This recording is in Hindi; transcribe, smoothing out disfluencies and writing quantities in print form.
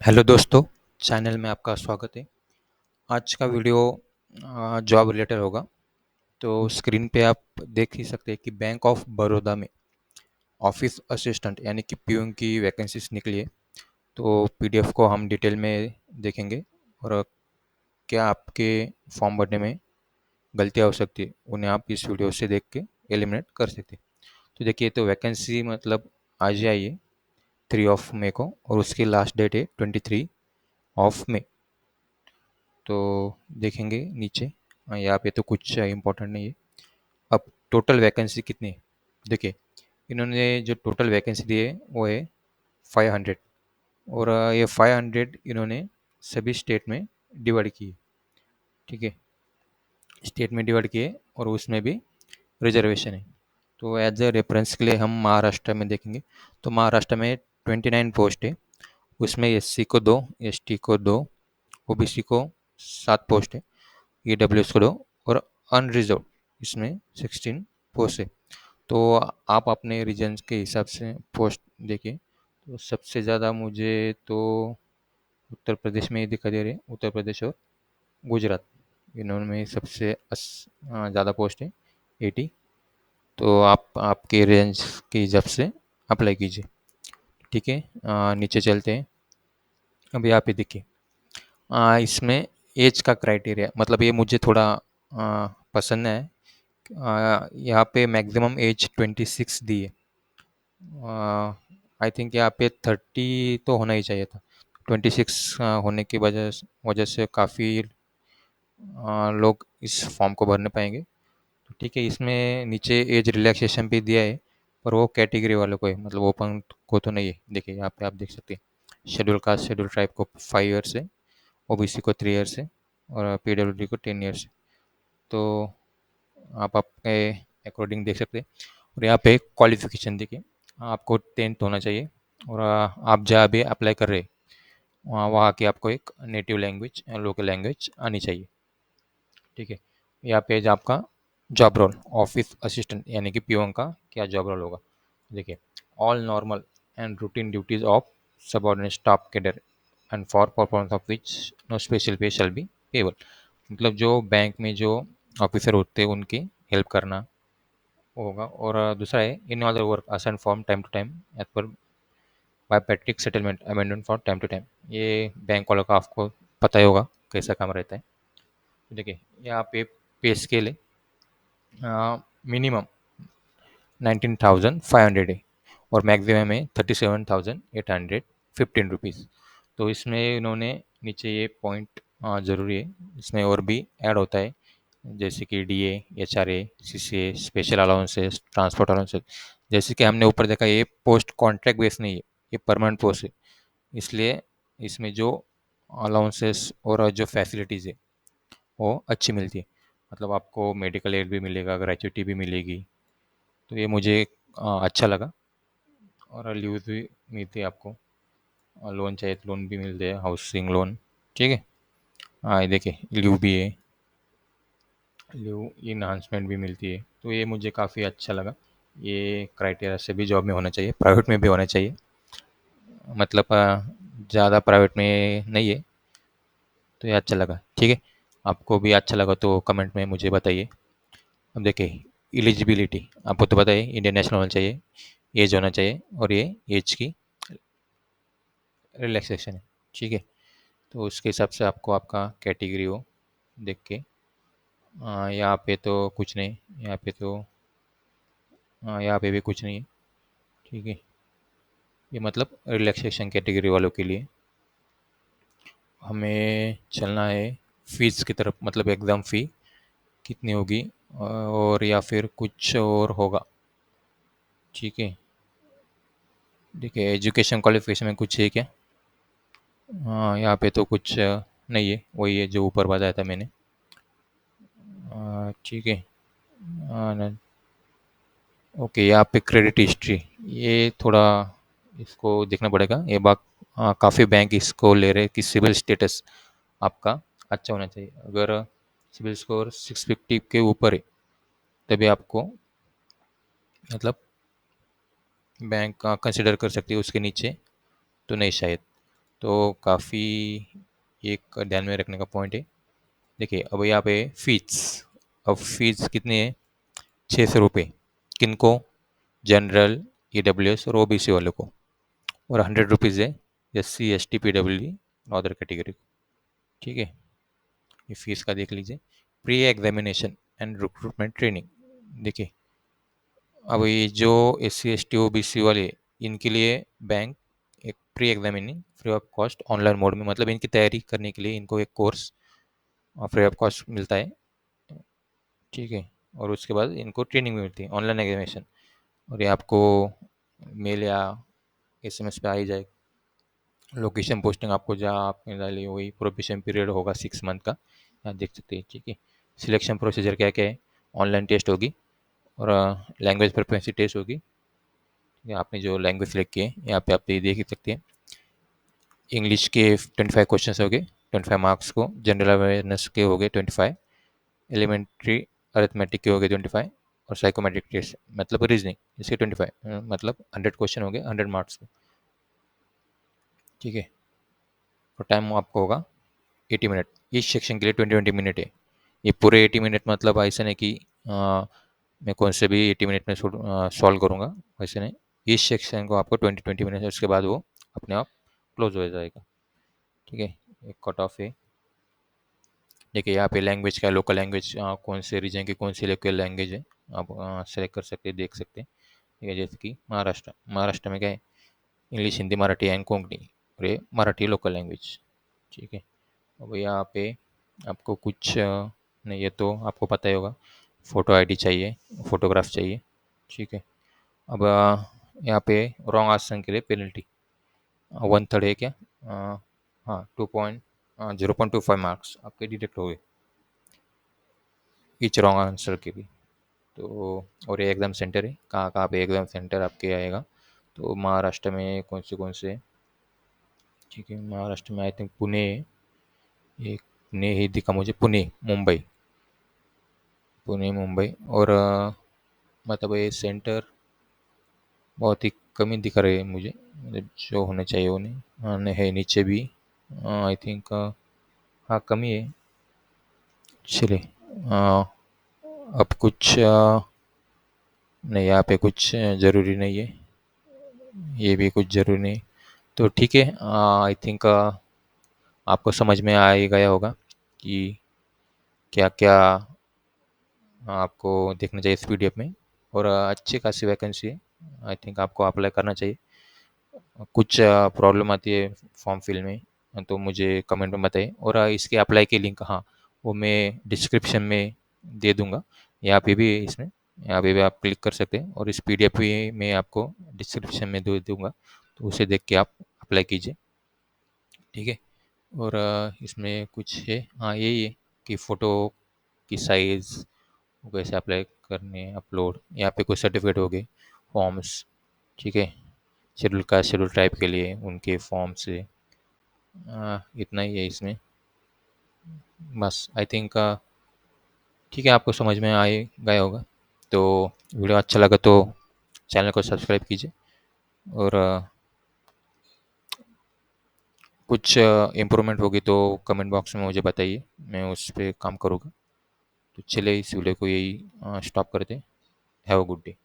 हेलो दोस्तों, चैनल में आपका स्वागत है। आज का वीडियो जॉब रिलेटेड होगा। तो स्क्रीन पे आप देख ही सकते हैं कि बैंक ऑफ बड़ौदा में ऑफिस असिस्टेंट यानी कि पीओन की वैकेंसीज निकली है। तो पीडीएफ को हम डिटेल में देखेंगे और क्या आपके फॉर्म भरने में गलतियाँ हो सकती है उन्हें आप इस वीडियो से देख के एलिमिनेट कर सकते हैं। तो देखिए, तो वैकेंसी मतलब आज ही आई है 3 मई को, और उसकी लास्ट डेट है 23 मई। तो देखेंगे नीचे। यहाँ पे तो कुछ इम्पोर्टेंट नहीं है। अब टोटल वैकेंसी कितनी है देखिए। इन्होंने जो टोटल वैकेंसी दी है वो है 500, और ये 500 इन्होंने सभी स्टेट में डिवाइड की है। ठीक है, स्टेट में डिवाइड किए और उसमें भी रिजर्वेशन है। तो एज ए रेफरेंस के लिए हम महाराष्ट्र में देखेंगे। तो महाराष्ट्र में 29 पोस्ट है। उसमें एससी को 2, एसटी को 2, ओबीसी को 7 पोस्ट है, ईडब्ल्यूएस को 2, और अनरिजर्व इसमें 16 पोस्ट है। तो आप अपने रीजन्स के हिसाब से पोस्ट देखिए। तो सबसे ज़्यादा मुझे तो उत्तर प्रदेश में ही दिखाई दे रहे हैं, उत्तर प्रदेश और गुजरात। इन्होंने सबसे ज़्यादा पोस्ट है 80। तो आप आपके रेंज के हिसाब से अप्लाई कीजिए। ठीक है, नीचे चलते हैं। अब यहाँ पे देखिए, इसमें एज का क्राइटेरिया मतलब ये मुझे थोड़ा पसंद है। यहाँ पे मैक्सिमम एज 26 दी है। आई थिंक यहाँ पे 30 तो होना ही चाहिए था। 26 होने की वजह वजह से काफ़ी लोग इस फॉर्म को भरने पाएंगे। तो ठीक है, इसमें नीचे एज रिलैक्सेशन भी दिया है, पर वो कैटेगरी वालों को है, मतलब ओपन को तो नहीं है। देखिए यहाँ पे आप देख सकते हैं, शेड्यूल कास्ट शेड्यूल ट्राइब को 5 ईयर्स है, ओबीसी को 3 ईयर्स है, और पीडब्ल्यूडी को 10 ईयर्स है। तो आप आपके अकॉर्डिंग देख सकते हैं। और यहाँ पे क्वालिफिकेशन देखिए, आपको 10th होना चाहिए, और आप जहाँ भी अप्लाई कर रहे हैं वहाँ वहाँ की आपको एक नेटिव लैंग्वेज लोकल लैंग्वेज आनी चाहिए। ठीक है, यहाँ पे आपका जॉब रोल ऑफिस असिस्टेंट यानी कि पीओन का क्या जॉब रोल होगा। देखिए, all normal and routine duties of subordinate staff cadre and for performance of which no special pay shall be payable. मतलब जो बैंक में जो ऑफिसर होते हैं उनकी हेल्प करना होगा। और दूसरा है in all the work assign form time to time as per bipartite settlement amendment for time to time. ये बैंक वालों का आपको पता ही होगा कैसा काम रहता है। तो देखिए, यहाँ पे स्केल है, मिनिमम 19,500 है, और मैक्सिमम है 37,815 रुपीज़। तो इसमें इन्होंने नीचे ये पॉइंट ज़रूरी है, इसमें और भी ऐड होता है, जैसे कि DA, HRA, CCA, special allowances, transport allowances. जैसे कि हमने ऊपर देखा, ये पोस्ट कॉन्ट्रैक्ट बेस नहीं है, ये परमानेंट पोस्ट है। इसलिए इसमें जो अलाउंसेस और जो फैसिलिटीज़ है वो अच्छी मिलती है। मतलब आपको मेडिकल एड भी मिलेगा, ग्रेचुइटी भी मिलेगी। तो ये मुझे अच्छा लगा। और लीव भी मिलती है आपको, लोन चाहिए तो लोन भी मिलते हैं, हाउसिंग लोन। ठीक है, हाँ ये देखिए लीव भी है, लीव इन्हांसमेंट भी मिलती है। तो ये मुझे काफ़ी अच्छा लगा। ये क्राइटेरिया से भी जॉब में होना चाहिए, प्राइवेट में भी होना चाहिए। मतलब ज़्यादा प्राइवेट में नहीं है। तो ये अच्छा लगा। ठीक है, आपको भी अच्छा लगा तो कमेंट में मुझे बताइए। अब देखिए, एलिजिबिलिटी आपको तो पता है, इंडियन नेशनल होना चाहिए, एज होना चाहिए, और ये एज की रिलैक्सेशन है। ठीक है, तो उसके हिसाब से आपको आपका कैटेगरी हो देख के। यहाँ पे तो कुछ नहीं, यहाँ पे तो यहाँ पे भी कुछ नहीं है। ठीक है, ये मतलब रिलैक्सेशन कैटेगरी वालों के लिए। हमें चलना है फीस की तरफ, मतलब एग्ज़ाम फ़ी कितनी होगी, और या फिर कुछ और होगा। ठीक है, देखिए एजुकेशन क्वालिफिकेशन में कुछ है क्या? हाँ, यहाँ पे तो कुछ नहीं है, वही है जो ऊपर बताया था मैंने। ठीक है, ओके, यहाँ पे क्रेडिट हिस्ट्री, ये थोड़ा इसको देखना पड़ेगा। ये बात काफ़ी बैंक इसको ले रहे हैं कि सिविल स्टेटस आपका अच्छा होना चाहिए। अगर सिविल स्कोर 650 के ऊपर है तभी आपको मतलब बैंक कंसिडर कर सकती है, उसके नीचे तो नहीं शायद। तो काफ़ी एक ध्यान में रखने का पॉइंट है। देखिए अब यहाँ पे फीस, अब फीस कितनी है, 600 रुपये। किन को, जनरल, EWS और OBC वालों को। और 100 रुपीज़ है SC ST PWD other category को। ठीक है, ये फीस का देख लीजिए। Pre examination and recruitment training, देखिए अब ये जो SC ST OBC वाले, इनके लिए बैंक एक pre examining free of cost online mode में, मतलब इनकी तैयारी करने के लिए इनको एक कोर्स फ्री ऑफ कॉस्ट मिलता है। ठीक है, और उसके बाद इनको ट्रेनिंग भी मिलती है, ऑनलाइन एग्जामिनेशन। और ये आपको मेल या SMS पे आ ही जाए। लोकेशन पोस्टिंग आपको जहाँ आपने डाली वही, प्रोबेशन पीरियड होगा 6 मंथ का, यहाँ देख सकते हैं। ठीक है, सिलेक्शन प्रोसीजर क्या क्या है, ऑनलाइन टेस्ट होगी और लैंग्वेज प्रोफिशिएंसी टेस्ट होगी। ये आपने जो लैंग्वेज सिलेक्ट किए यहाँ पे आप ये देख ही सकते हैं। इंग्लिश के 25 क्वेश्चन हो गए, 25 मार्क्स को। जनरल अवेयरनेस के हो गए 25, एलिमेंट्री अरिथमेटिक के हो गए 25, और साइकोमेट्रिक टेस्ट मतलब रीजनिंग इसके 25, मतलब 100 क्वेश्चन हो गए 100 मार्क्स के। ठीक है, और टाइम आपको होगा 80 मिनट। इस सेक्शन के लिए 20-20 मिनट है। ये पूरे 80 मिनट मतलब ऐसा नहीं कि मैं कौन से भी 80 मिनट में सॉल्व करूँगा, वैसे नहीं। इस सेक्शन को आपको 20-20 मिनट है, उसके बाद वो अपने आप क्लोज हो जाएगा। ठीक है, एक कट ऑफ है। देखिए यहाँ पे लैंग्वेज का, लोकल लैंग्वेज कौन से रीजन की कौन सी लोकल लैंग्वेज है आप सेलेक्ट कर सकते हैं, देख सकते हैं। ठीक है, जैसे कि महाराष्ट्र, महाराष्ट्र में क्या है, इंग्लिश, हिंदी, मराठी एंड कोंकणी, और ये मराठी लोकल लैंग्वेज। ठीक है, अब यहाँ पे आपको कुछ नहीं, ये तो आपको पता ही होगा। फ़ोटो ID चाहिए, फ़ोटोग्राफ चाहिए। ठीक है, अब यहाँ पे रॉन्ग आंसर के लिए पेनल्टी 1/3 है क्या, हाँ 0.25 मार्क्स आपके डिडक्ट हो गए ईच रॉन्ग आंसर के भी। तो और ये एग्ज़ाम सेंटर है, कहाँ कहाँ पे एग्ज़ाम सेंटर आपके आएगा, तो महाराष्ट्र में कौन से। ठीक है, महाराष्ट्र में आई थिंक पुणे है, एक पुणे ही दिखा मुझे, पुणे मुंबई, पुणे मुंबई। और मतलब ये सेंटर बहुत ही कम ही दिख रहे हैं मुझे, मतलब जो होने चाहिए वो नहीं। नहीं है, नीचे भी आई थिंक हाँ कमी है। चलिए अब कुछ नहीं, यहाँ पे कुछ ज़रूरी नहीं है, ये भी कुछ ज़रूरी नहीं। तो ठीक है, आई थिंक आपको समझ में आ ही गया होगा कि क्या क्या आपको देखना चाहिए इस PDF में। और अच्छी खासी वैकेंसी है, आई थिंक आपको अप्लाई करना चाहिए। कुछ प्रॉब्लम आती है फॉर्म फिल में तो मुझे कमेंट में बताइए, और इसके अप्लाई के लिंक, हाँ वो मैं डिस्क्रिप्शन में दे दूंगा। यहाँ पे भी इसमें, यहाँ पे भी आप क्लिक कर सकते हैं, और इस PDF भी मैं आपको डिस्क्रिप्शन में दे दूंगा, तो उसे देख के आप अप्लाई कीजिए। ठीक है, और इसमें कुछ है, हाँ यही है कि फ़ोटो की साइज़ कैसे अप्लाई करने हैं, अपलोड, यहाँ पे कुछ सर्टिफिकेट हो गए, फॉर्म्स। ठीक है, शेड्यूल कास्ट शेड्यूल ट्राइब के लिए उनके फॉर्म से, इतना ही है इसमें बस। आई थिंक ठीक है, आपको समझ में आए गया होगा। तो वीडियो अच्छा लगा तो चैनल को सब्सक्राइब कीजिए, और कुछ इम्प्रूवमेंट होगी तो कमेंट बॉक्स में मुझे बताइए, मैं उस पर काम करूँगा। तो चलिए इस वीडियो को यही स्टॉप करते हैं। Have a good day.